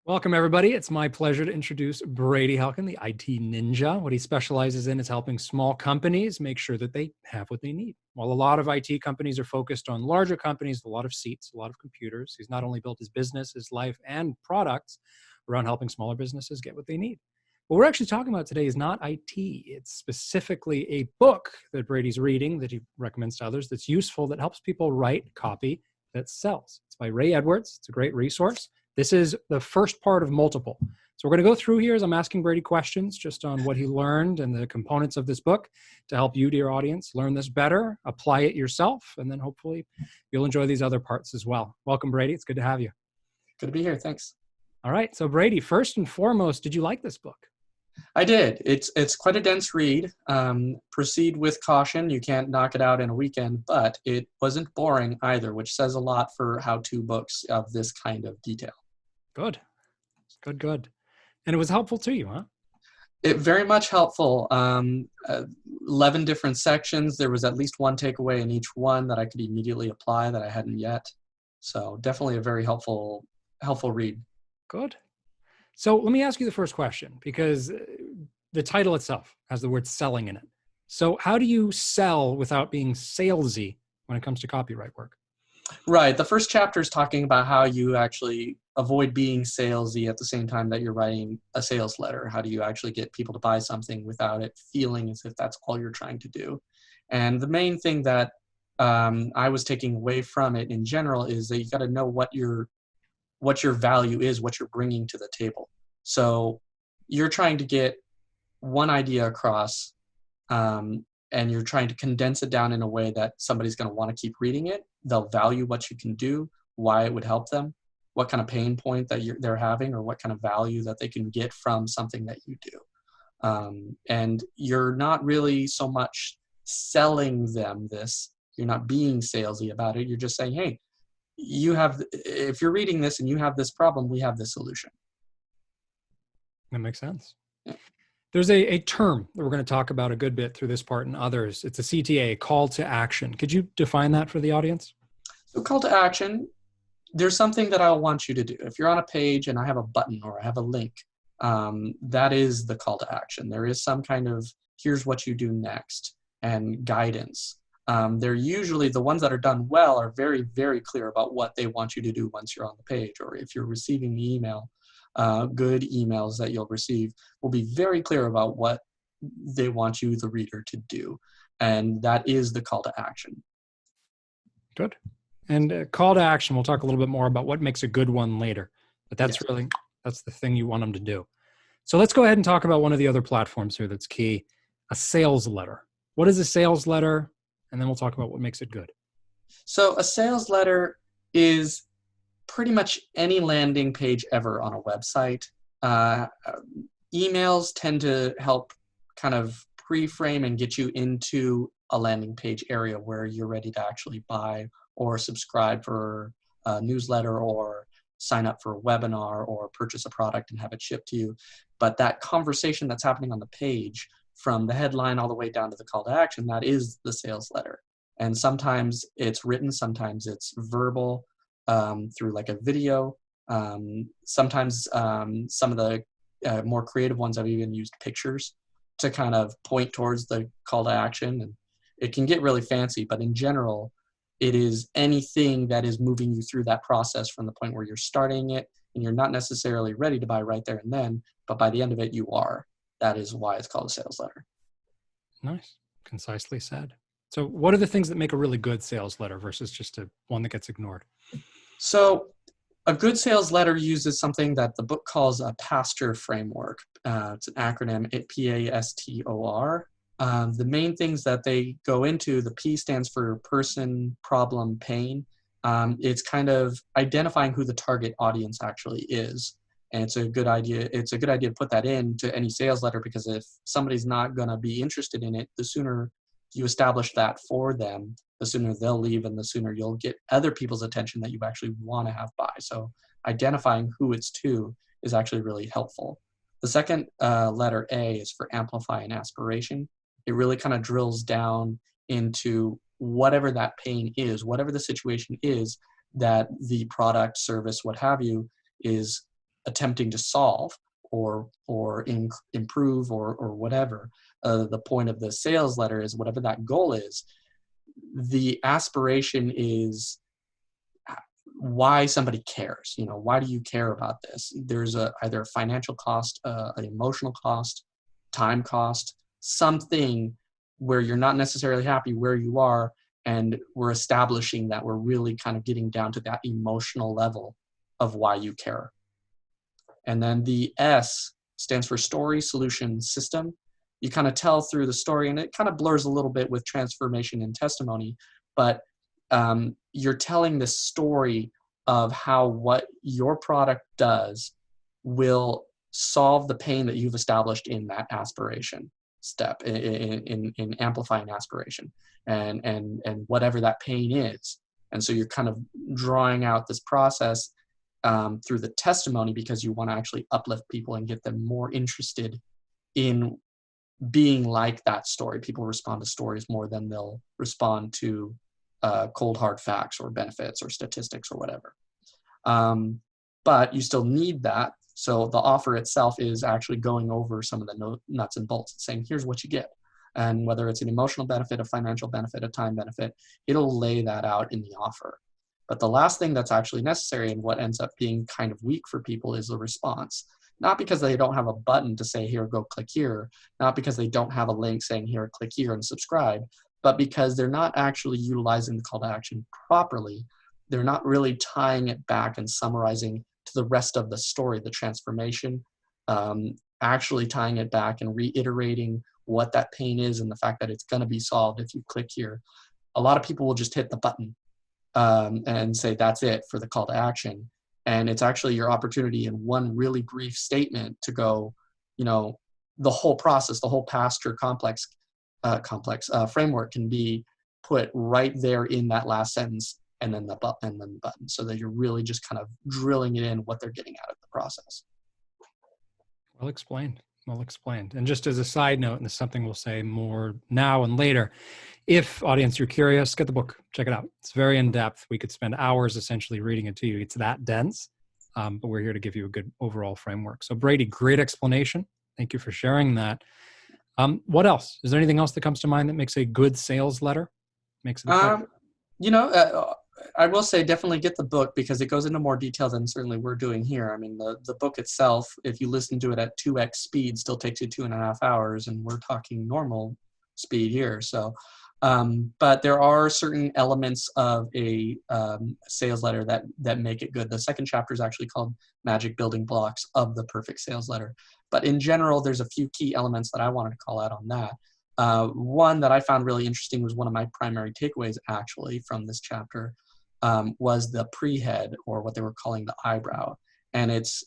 Welcome, everybody. It's my pleasure to introduce Brady Helkenn, the IT ninja. What he specializes in is helping small companies make sure that they have what they need. While a lot of IT companies are focused on larger companies, a lot of seats, a lot of computers, he's not only built his business, his life, and products around helping smaller businesses get what they need. What we're actually talking about today is not IT. It's specifically a book that Brady's reading that he recommends to others that's useful, that helps people write copy that sells. It's by Ray Edwards. It's a great resource. This is the first part of multiple. So we're going to go through here as I'm asking Brady questions just on what he learned and the components of this book to help you, dear audience, learn this better, apply it yourself, and then hopefully you'll enjoy these other parts as well. Welcome, Brady. It's good to have you. Good to be here. Thanks. All right. So Brady, first and foremost, did you like this book? I did. It's quite a dense read. Proceed with caution. You can't knock it out in a weekend, but it wasn't boring either, which says a lot for how-to books of this kind of detail. Good. Good. And it was helpful to you, huh? It very much helpful. 11 different sections. There was at least one takeaway in each one that I could immediately apply that I hadn't yet. So definitely a very helpful read. Good. So let me ask you the first question, because the title itself has the word selling in it. So how do you sell without being salesy when it comes to copyright work? Right. The first chapter is talking about how you actually avoid being salesy at the same time that you're writing a sales letter. How do you actually get people to buy something without it feeling as if that's all you're trying to do? And the main thing that I was taking away from it in general is that you got to know what your value is, what you're bringing to the table. So you're trying to get one idea across, and you're trying to condense it down in a way that somebody's going to want to keep reading it. They'll value what you can do, why it would help them, what kind of pain point that they're having, or what kind of value that they can get from something that you do. And you're not really so much selling them this. You're not being salesy about it. You're just saying, hey, if you're reading this and you have this problem, we have this solution. That makes sense. Yeah. There's a term that we're going to talk about a good bit through this part and others. It's a CTA, call to action. Could you define that for the audience? So call to action, there's something that I want you to do. If you're on a page and I have a button or I have a link, that is the call to action. There is some kind of, here's what you do next, and guidance. They're usually, the ones that are done well are very, very clear about what they want you to do once you're on the page, or if you're receiving the email. Good emails that you'll receive will be very clear about what they want you, the reader, to do. And that is the call to action. Good. And call to action, we'll talk a little bit more about what makes a good one later. But that's that's the thing you want them to do. So let's go ahead and talk about one of the other platforms here that's key, a sales letter. What is a sales letter? And then we'll talk about what makes it good. So a sales letter is pretty much any landing page ever on a website. Emails tend to help kind of pre-frame and get you into a landing page area where you're ready to actually buy or subscribe for a newsletter or sign up for a webinar or purchase a product and have it shipped to you. But that conversation that's happening on the page, from the headline all the way down to the call to action, that is the sales letter. And sometimes it's written, sometimes it's verbal, through like a video. Sometimes some of the more creative ones have even used pictures to kind of point towards the call to action. And it can get really fancy, but in general, it is anything that is moving you through that process from the point where you're starting it and you're not necessarily ready to buy right there and then, but by the end of it, you are. That is why it's called a sales letter. Nice. Concisely said. So what are the things that make a really good sales letter versus just one that gets ignored? So a good sales letter uses something that the book calls a PASTOR framework. It's an acronym, PASTOR. The main things that they go into, the P stands for person, problem, pain. It's kind of identifying who the target audience actually is. And it's a good idea. It's a good idea to put that into any sales letter, because if somebody's not going to be interested in it, the sooner you establish that for them, the sooner they'll leave and the sooner you'll get other people's attention that you actually want to have buy. So identifying who it's to is actually really helpful. The second letter A is for amplify and aspiration. It really kind of drills down into whatever that pain is, whatever the situation is that the product, service, what have you, is attempting to solve or improve or whatever. The point of the sales letter is whatever that goal is, the aspiration is why somebody cares. Why do you care about this? There's either a financial cost, an emotional cost, time cost, something where you're not necessarily happy where you are, and we're establishing that we're really kind of getting down to that emotional level of why you care. And then the S stands for story, solution, system. You kind of tell through the story, and it kind of blurs a little bit with transformation and testimony, but you're telling the story of how what your product does will solve the pain that you've established in that aspiration step, in amplifying aspiration and whatever that pain is. And so you're kind of drawing out this process through the testimony, because you want to actually uplift people and get them more interested in being like that story. People respond to stories more than they'll respond to cold hard facts or benefits or statistics or whatever. But you still need that. So the offer itself is actually going over some of the nuts and bolts and saying, here's what you get. And whether it's an emotional benefit, a financial benefit, a time benefit, it'll lay that out in the offer. But the last thing that's actually necessary, and what ends up being kind of weak for people, is the response. Not because they don't have a button to say, here, go click here. Not because they don't have a link saying, here, click here and subscribe. But because they're not actually utilizing the call to action properly. They're not really tying it back and summarizing to the rest of the story, the transformation, actually tying it back and reiterating what that pain is and the fact that it's going to be solved if you click here. A lot of people will just hit the button and say that's it for the call to action. And it's actually your opportunity in one really brief statement to go, the whole process, the whole pasture complex framework can be put right there in that last sentence, and then the button, so that you're really just kind of drilling it in what they're getting out of the process. Well explained. And just as a side note, and this is something we'll say more now and later, if audience, you're curious, get the book, check it out. It's very in-depth. We could spend hours essentially reading it to you. It's that dense, but we're here to give you a good overall framework. So Brady, great explanation. Thank you for sharing that. What else? Is there anything else that comes to mind that makes a good sales letter? Makes it effective? I will say definitely get the book, because it goes into more detail than certainly we're doing here. I mean, the book itself, if you listen to it at 2x speed, still takes you 2.5 hours, and we're talking normal speed here. So, but there are certain elements of a sales letter that make it good. The second chapter is actually called Magic Building Blocks of the Perfect Sales Letter. But in general, there's a few key elements that I wanted to call out on that. One that I found really interesting was one of my primary takeaways actually from this chapter, was the pre-head, or what they were calling the eyebrow. And it's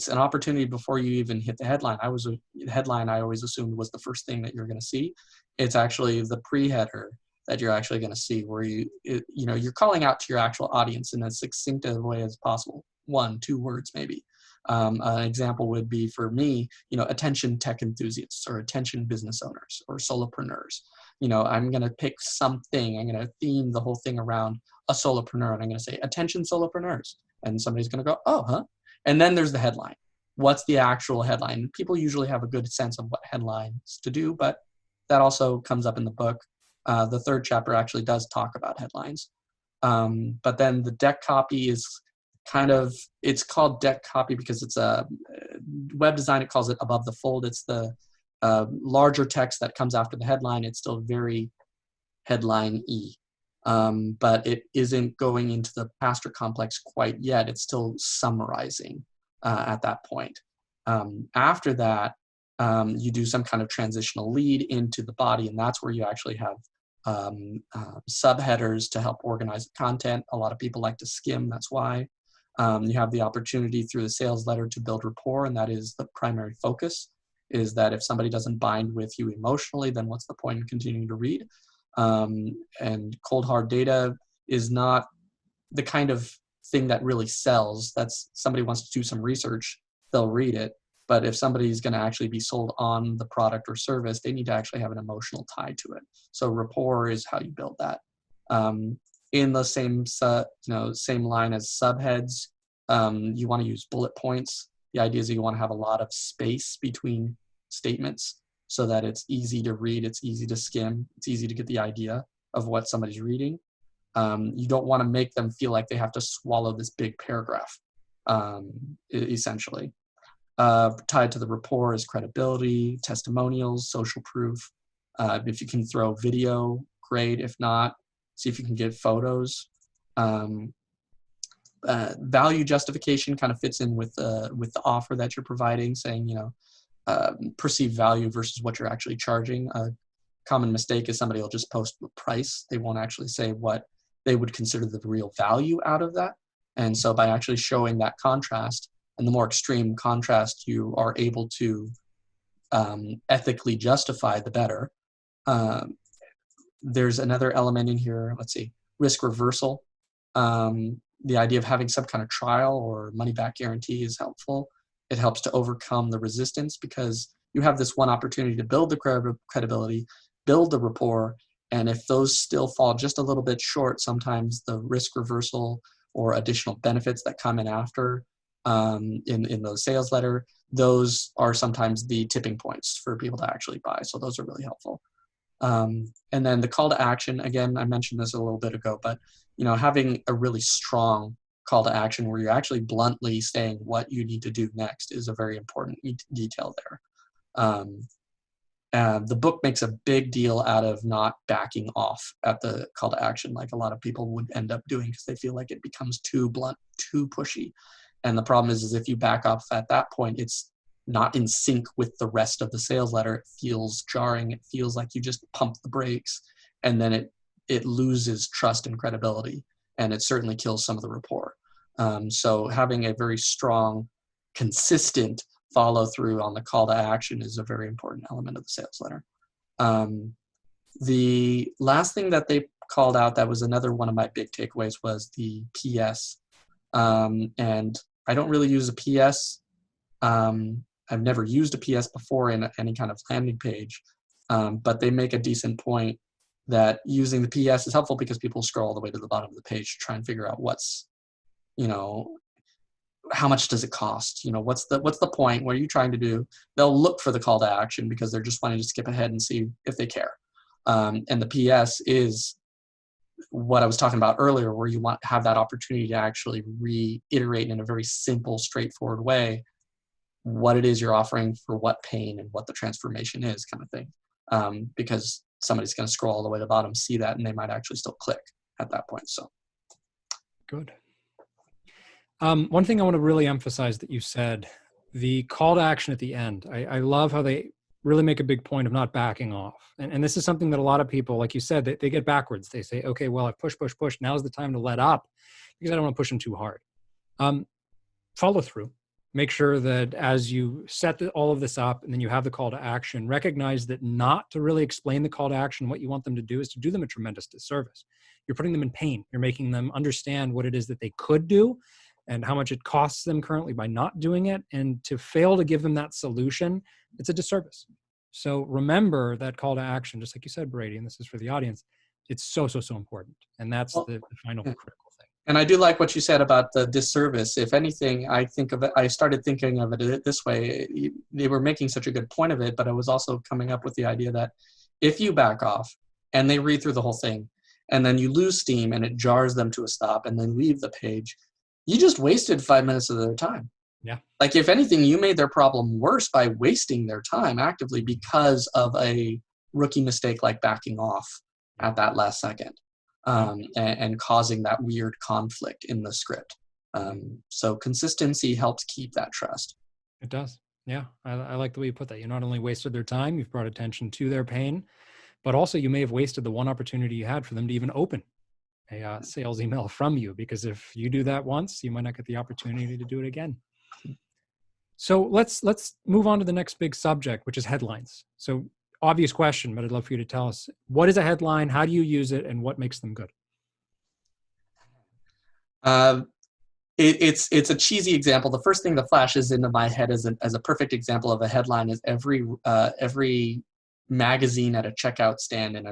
an opportunity before you even hit the headline. Headline I always assumed was the first thing that you're going to see. It's actually the pre-header that you're actually going to see, where you're calling out to your actual audience in as succinct a way as possible. 1-2 words maybe. An example would be for me, attention tech enthusiasts, or attention business owners, or solopreneurs. I'm going to pick something. I'm going to theme the whole thing around a solopreneur, and I'm going to say attention solopreneurs, and somebody's going to go, oh, huh? And then there's the headline. What's the actual headline? People usually have a good sense of what headlines to do, but that also comes up in the book. The third chapter actually does talk about headlines. But then the deck copy is it's called deck copy because it's a web design. It calls it above the fold. It's the larger text that comes after the headline. It's still very headline-y, but it isn't going into the pasture complex quite yet. It's still summarizing at that point. After that, you do some kind of transitional lead into the body, and that's where you actually have subheaders to help organize the content. A lot of people like to skim, that's why. You have the opportunity through the sales letter to build rapport, and that is the primary focus, is that if somebody doesn't bind with you emotionally, then what's the point in continuing to read? And cold hard data is not the kind of thing that really sells. That's somebody wants to do some research, they'll read it. But if somebody's going to actually be sold on the product or service, they need to actually have an emotional tie to it. So rapport is how you build that. In the same line as subheads, you want to use bullet points. The idea is you want to have a lot of space between statements so that it's easy to read, it's easy to skim, it's easy to get the idea of what somebody's reading. You don't want to make them feel like they have to swallow this big paragraph, essentially. Tied to the rapport is credibility, testimonials, social proof. If you can throw video, great. If not, see if you can get photos. Value justification kind of fits in with the offer that you're providing, saying, perceived value versus what you're actually charging. A common mistake is somebody will just post the price. They won't actually say what they would consider the real value out of that. And so by actually showing that contrast, and the more extreme contrast you are able to ethically justify, the better. There's another element in here, let's see, risk reversal. The idea of having some kind of trial or money back guarantee is helpful. It helps to overcome the resistance because you have this one opportunity to build the credibility, build the rapport, and if those still fall just a little bit short, sometimes the risk reversal or additional benefits that come in after in the sales letter, those are sometimes the tipping points for people to actually buy. So those are really helpful. And then the call to action, again, I mentioned this a little bit ago, but having a really strong call to action where you're actually bluntly saying what you need to do next is a very important detail there. The book makes a big deal out of not backing off at the call to action like a lot of people would end up doing because they feel like it becomes too blunt, too pushy. And the problem is if you back off at that point, it's not in sync with the rest of the sales letter. It feels jarring. It feels like you just pumped the brakes, and then it loses trust and credibility, and it certainly kills some of the rapport. So having a very strong, consistent follow through on the call to action is a very important element of the sales letter. The last thing that they called out that was another one of my big takeaways was the PS. And I don't really use a PS. I've never used a PS before in any kind of landing page, but they make a decent point that using the PS is helpful because people scroll all the way to the bottom of the page to try and figure out what's, how much does it cost? What's the point? What are you trying to do? They'll look for the call to action because they're just wanting to skip ahead and see if they care. And the PS is what I was talking about earlier, where you want to have that opportunity to actually reiterate in a very simple, straightforward way what it is you're offering for what pain and what the transformation is, kind of thing. Because somebody's going to scroll all the way to the bottom, see that, and they might actually still click at that point. So good. One thing I want to really emphasize that you said, the call to action at the end. I love how they really make a big point of not backing off. And this is something that a lot of people, like you said, they get backwards. They say, okay, well, I push. Now's the time to let up because I don't want to push them too hard. Follow through. Make sure that as you set all of this up and then you have the call to action, recognize that not to really explain the call to action, what you want them to do is to do them a tremendous disservice. You're putting them in pain. You're making them understand what it is that they could do and how much it costs them currently by not doing it. And to fail to give them that solution, it's a disservice. So remember that call to action, just like you said, Brady, and this is for the audience, it's so important. And that's the final critical thing. And I do like what you said about the disservice. If anything, I started thinking of it this way. They were making such a good point of it, but I was also coming up with the idea that if you back off and they read through the whole thing, and then you lose steam and it jars them to a stop and then leave the page, you just wasted 5 minutes of their time. Yeah. Like if anything, you made their problem worse by wasting their time actively because of a rookie mistake like backing off at that last second. And causing that weird conflict in the script. So consistency helps keep that trust. It does. Yeah. I like the way you put that. You not only wasted their time, you've brought attention to their pain, but also you may have wasted the one opportunity you had for them to even open a sales email from you, because if you do that once, you might not get the opportunity to do it again. So let's move on to the next big subject, which is headlines. So obvious question, but I'd love for you to tell us, what is a headline? How do you use it? And what makes them good? It's a cheesy example. The first thing that flashes into my head as a perfect example of a headline is every magazine at a checkout stand in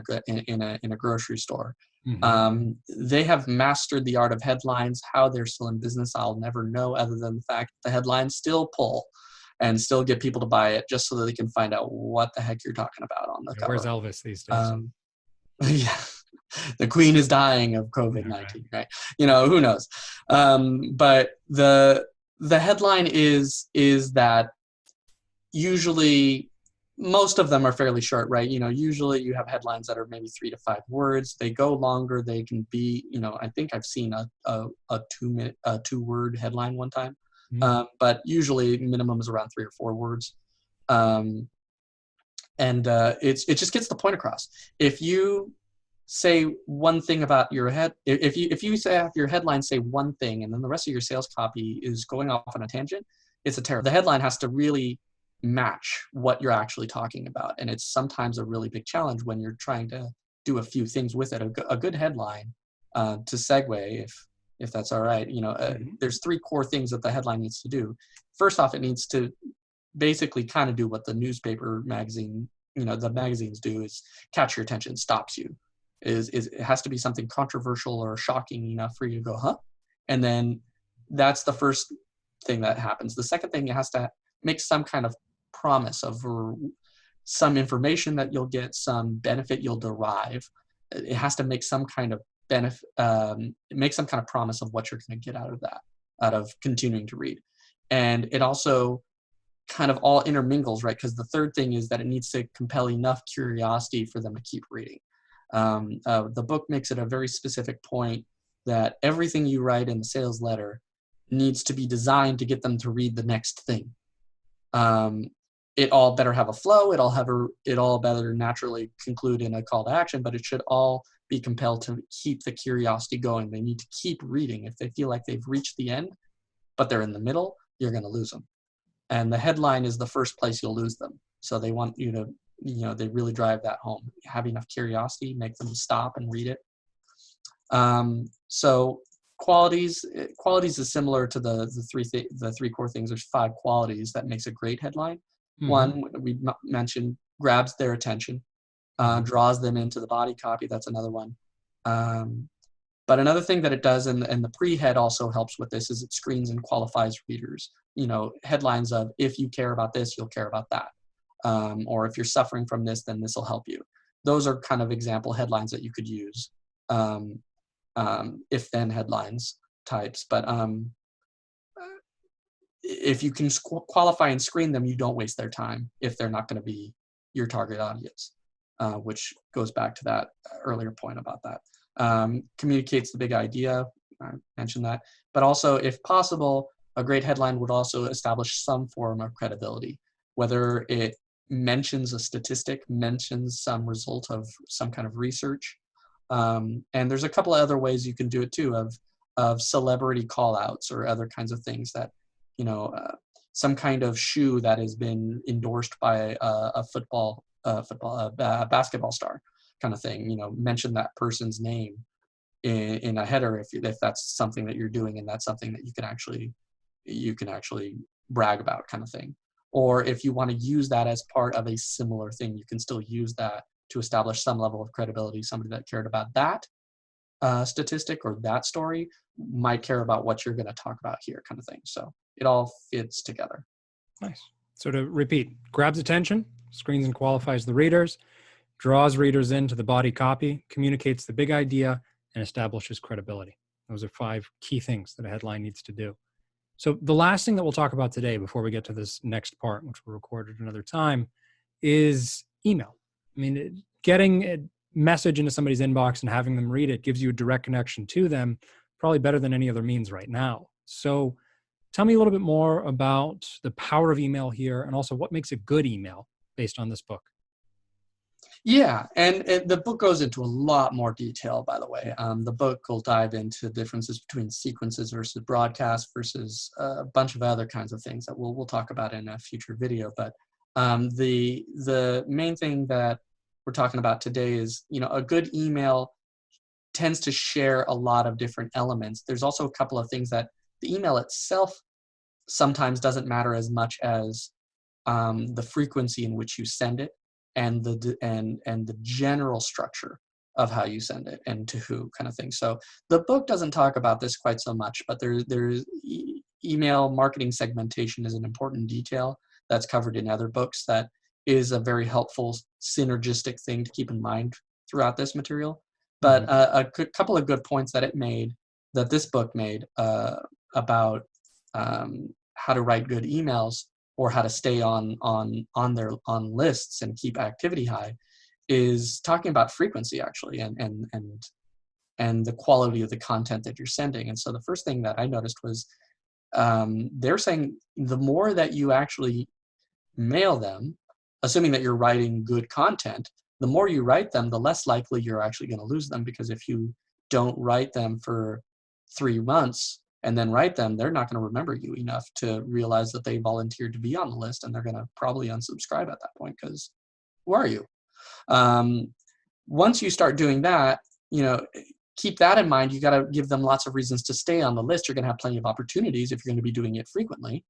a grocery store They have mastered the art of headlines. How they're still in business, I'll never know, other than the fact the headlines still pull and still get people to buy it just so that they can find out what the heck you're talking about on the Yeah, where's cover. Elvis these days? Yeah, the queen is dying of COVID-19, right? Who knows? But the headline is that usually most of them are fairly short, right? Usually you have headlines that are maybe 3 to 5 words. They go longer. They can be, I think I've seen a 2-word headline one time. But usually minimum is around 3 or 4 words. And it just gets the point across. If you say one thing about your if you say have your headline say one thing and then the rest of your sales copy is going off on a tangent, it's a terrible. The headline has to really match what you're actually talking about, and it's sometimes a really big challenge when you're trying to do a few things with it. A good headline, to segue, if that's all right. There's 3 core things that the headline needs to do. First off, it needs to basically kind of do what the the magazines do, is catch your attention, stops you. It has to be something controversial or shocking enough for you to go, huh? And then that's the first thing that happens. The second thing, it has to make some kind of promise of some information that you'll get, some benefit you'll derive. It has to make some kind of make some kind of promise of what you're going to get out of continuing to read. And it also kind of all intermingles, right? Because the third thing is that it needs to compel enough curiosity for them to keep reading. The book makes it a very specific point that everything you write in the sales letter needs to be designed to get them to read the next thing. It all better have a flow. It all better naturally conclude in a call to action, but it should all be compelled to keep the curiosity going. They need to keep reading. If they feel like they've reached the end, but they're in the middle, you're going to lose them. And the headline is the first place you'll lose them. So they want you to, they really drive that home. Have enough curiosity, make them stop and read it. So qualities is similar to the 3 core things. There's 5 qualities that makes a great headline. One, we mentioned, grabs their attention, draws them into the body copy. That's another one. But another thing that it does, and the pre-head also helps with this, is it screens and qualifies readers. Headlines of, if you care about this, you'll care about that. Or if you're suffering from this, then this will help you. Those are kind of example headlines that you could use. If-then headlines types. But if you can qualify and screen them, you don't waste their time if they're not going to be your target audience, which goes back to that earlier point about that. Communicates the big idea. I mentioned that. But also, if possible, a great headline would also establish some form of credibility, whether it mentions a statistic, mentions some result of some kind of research. And there's a couple of other ways you can do it too, of celebrity call outs or other kinds of things that, some kind of shoe that has been endorsed by a basketball star kind of thing, mention that person's name in a header if that's something that you're doing and that's something that you can actually brag about, kind of thing. Or if you want to use that as part of a similar thing, you can still use that to establish some level of credibility. Somebody that cared about that statistic or that story might care about what you're going to talk about here, kind of thing. So it all fits together. Nice. So to repeat, grabs attention, screens and qualifies the readers, draws readers into the body copy, communicates the big idea, and establishes credibility. Those are 5 key things that a headline needs to do. So the last thing that we'll talk about today, before we get to this next part, which we'll record at another time, is email. I mean, getting a message into somebody's inbox and having them read it gives you a direct connection to them, probably better than any other means right now. So tell me a little bit more about the power of email here, and also what makes a good email based on this book. Yeah, and the book goes into a lot more detail, by the way. The book will dive into differences between sequences versus broadcast versus a bunch of other kinds of things that we'll talk about in a future video. But the main thing that we're talking about today is, a good email tends to share a lot of different elements. There's also a couple of things that the email itself sometimes doesn't matter as much as the frequency in which you send it, and the general structure of how you send it and to who, kind of thing. So the book doesn't talk about this quite so much, but there's email marketing segmentation is an important detail that's covered in other books that is a very helpful synergistic thing to keep in mind throughout this material. But couple of good points that this book made about how to write good emails or how to stay on lists and keep activity high is talking about frequency, actually, and the quality of the content that you're sending. And so the first thing that I noticed was they're saying the more that you actually mail them, assuming that you're writing good content, the more you write them, the less likely you're actually going to lose them. Because if you don't write them for 3 months and then write them, they're not going to remember you enough to realize that they volunteered to be on the list, and they're going to probably unsubscribe at that point, because who are you? Once you start doing that, keep that in mind. You got to give them lots of reasons to stay on the list. You're going to have plenty of opportunities if you're going to be doing it frequently.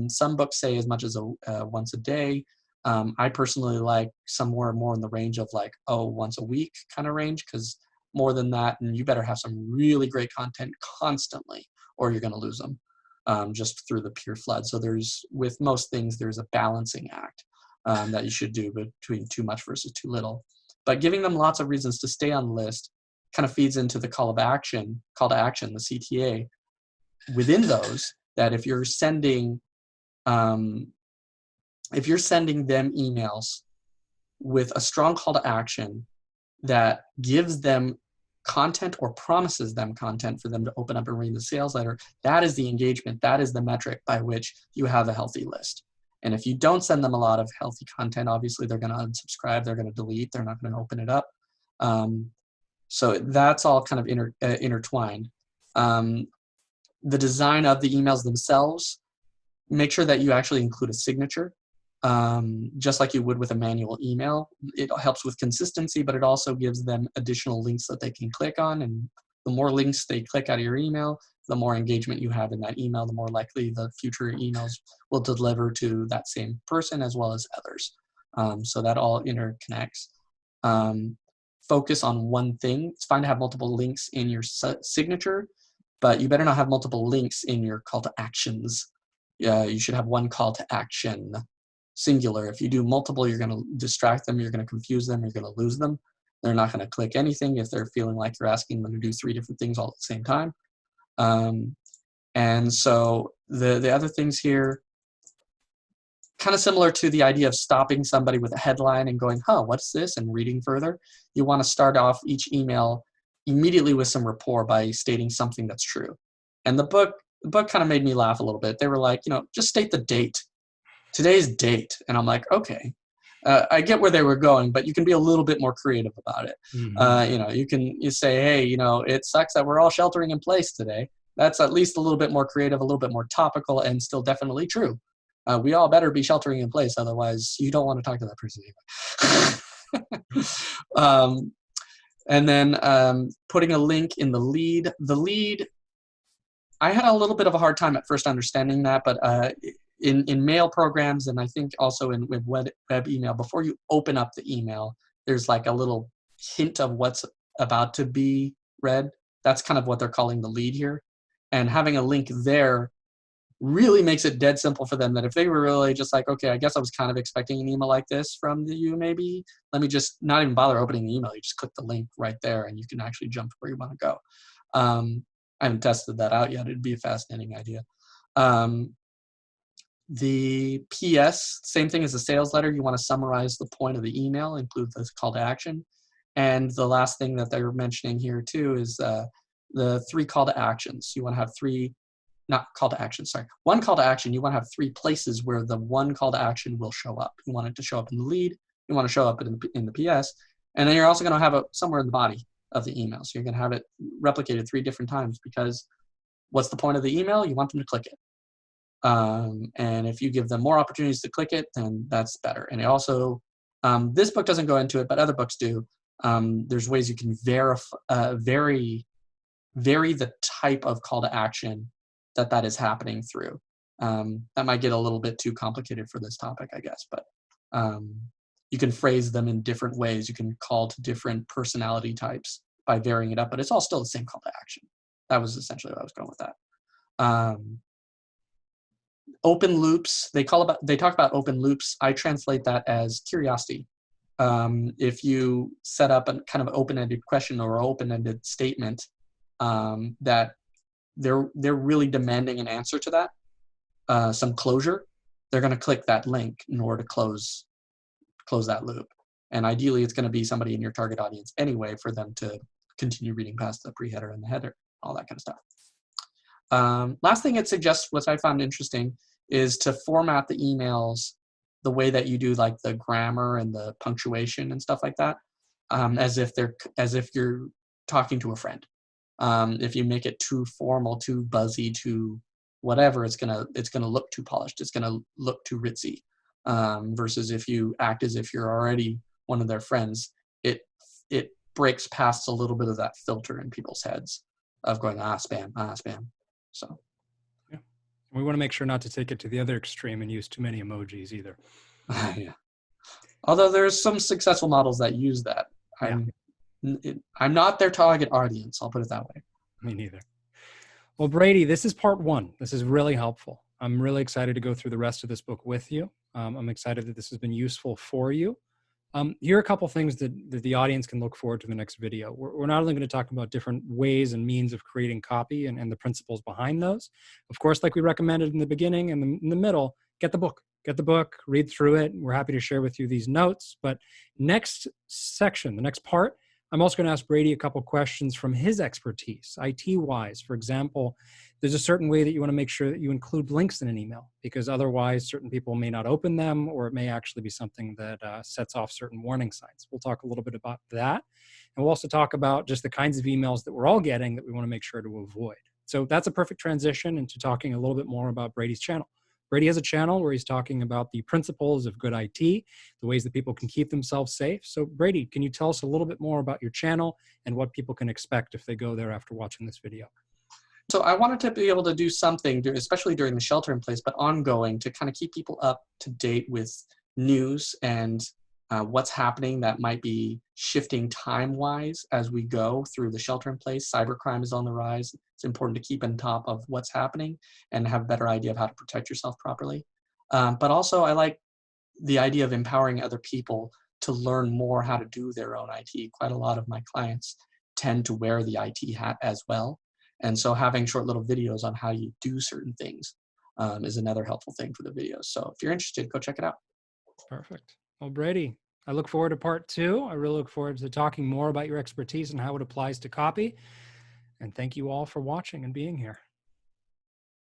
Some books say as much as once a day. I personally like somewhere more in the range of like, once a week kind of range, because more than that, and you better have some really great content constantly, or you're going to lose them just through the pure flood. So with most things, there's a balancing act that you should do between too much versus too little. But giving them lots of reasons to stay on the list kind of feeds into the call to action, the CTA within those, that if you're sending them emails with a strong call to action that gives them content or promises them content for them to open up and read the sales letter, that is the engagement, that is the metric by which you have a healthy list. And if you don't send them a lot of healthy content, obviously they're going to unsubscribe, they're going to delete, they're not going to open it up. So that's all kind of intertwined. The design of the emails themselves, make sure that you actually include a signature, just like you would with a manual email. It helps with consistency, but it also gives them additional links that they can click on. And the more links they click out of your email, the more engagement you have in that email, the more likely the future emails will deliver to that same person as well as others. So that all interconnects. Focus on one thing. It's fine to have multiple links in your signature, but you better not have multiple links in your call to actions. You should have one call to action, singular. If you do multiple, you're going to distract them, you're going to confuse them, you're going to lose them. They're not going to click anything if they're feeling like you're asking them to do 3 different things all at the same time. And so the other things here, kind of similar to the idea of stopping somebody with a headline and going, what's this? And reading further. You want to start off each email immediately with some rapport by stating something that's true. And the book kind of made me laugh a little bit. They were like, just state the date, today's date. And I'm like, okay, I get where they were going, but you can be a little bit more creative about it. Mm-hmm. You say, hey, it sucks that we're all sheltering in place today. That's at least a little bit more creative, a little bit more topical, and still definitely true. We all better be sheltering in place, otherwise you don't want to talk to that person anyway. And then putting a link in the lead. The lead, I had a little bit of a hard time at first understanding that, but in mail programs, and I think also in web email, before you open up the email, there's like a little hint of what's about to be read. That's kind of what they're calling the lead here. And having a link there really makes it dead simple for them, that if they were really just like, okay, I guess I was kind of expecting an email like this from you, maybe let me just not even bother opening the email. You just click the link right there and you can actually jump to where you want to go. I haven't tested that out yet. It'd be a fascinating idea. The PS, same thing as the sales letter. You want to summarize the point of the email, include the call to action. And the last thing that they're mentioning here too is the 3 call to actions. You want to have 3, not call to action, sorry. 1 call to action, you want to have 3 places where the 1 call to action will show up. You want it to show up in the lead, you want to show up in the PS, and then you're also going to have it somewhere in the body of the email. So you're going to have it replicated 3 different times, because what's the point of the email? You want them to click it. And if you give them more opportunities to click it, then that's better. And it also, this book doesn't go into it, but other books do. There's ways you can vary the type of call to action that is happening through. That might get a little bit too complicated for this topic, I guess, but you can phrase them in different ways. You can call to different personality types by varying it up, but it's all still the same call to action. That was essentially what I was going with that. Open loops, they talk about open loops. I translate that as curiosity. If you set up a kind of open-ended question or open-ended statement, that they're really demanding an answer to that, some closure, they're going to click that link in order to close that loop. And ideally, it's going to be somebody in your target audience anyway for them to continue reading past the pre-header and the header, all that kind of stuff. Last thing it suggests, what I found interesting, is to format the emails the way that you do like the grammar and the punctuation and stuff like that, as if you're talking to a friend. If you make it too formal, too buzzy, too whatever, it's gonna look too polished. It's gonna look too ritzy. Versus if you act as if you're already one of their friends, it breaks past a little bit of that filter in people's heads of going spam. So Yeah. We want to make sure not to take it to the other extreme and use too many emojis either. yeah. Although there's some successful models that use that. I'm not their target audience. I'll put it that way. Me neither. Well, Brady, this is part one. This is really helpful. I'm really excited to go through the rest of this book with you. I'm excited that this has been useful for you. Here are a couple things that the audience can look forward to in the next video. We're not only going to talk about different ways and means of creating copy and the principles behind those. Of course, like we recommended in the beginning and in the middle, get the book. Get the book, read through it. We're happy to share with you these notes. But next section, the next part, I'm also going to ask Brady a couple questions from his expertise, IT-wise. For example, there's a certain way that you want to make sure that you include links in an email, because otherwise certain people may not open them, or it may actually be something that sets off certain warning signs. We'll talk a little bit about that. And we'll also talk about just the kinds of emails that we're all getting that we want to make sure to avoid. So that's a perfect transition into talking a little bit more about Brady's channel. Brady has a channel where he's talking about the principles of good IT, the ways that people can keep themselves safe. So Brady, can you tell us a little bit more about your channel and what people can expect if they go there after watching this video? So I wanted to be able to do something, especially during the shelter in place, but ongoing, to kind of keep people up to date with news and what's happening that might be shifting time-wise as we go through the shelter in place. Cybercrime is on the rise. It's important to keep on top of what's happening and have a better idea of how to protect yourself properly. But also I like the idea of empowering other people to learn more how to do their own IT. Quite a lot of my clients tend to wear the IT hat as well. And so having short little videos on how you do certain things is another helpful thing for the videos. So if you're interested, go check it out. Perfect. Well, Brady, I look forward to part two. I really look forward to talking more about your expertise and how it applies to copy. And thank you all for watching and being here.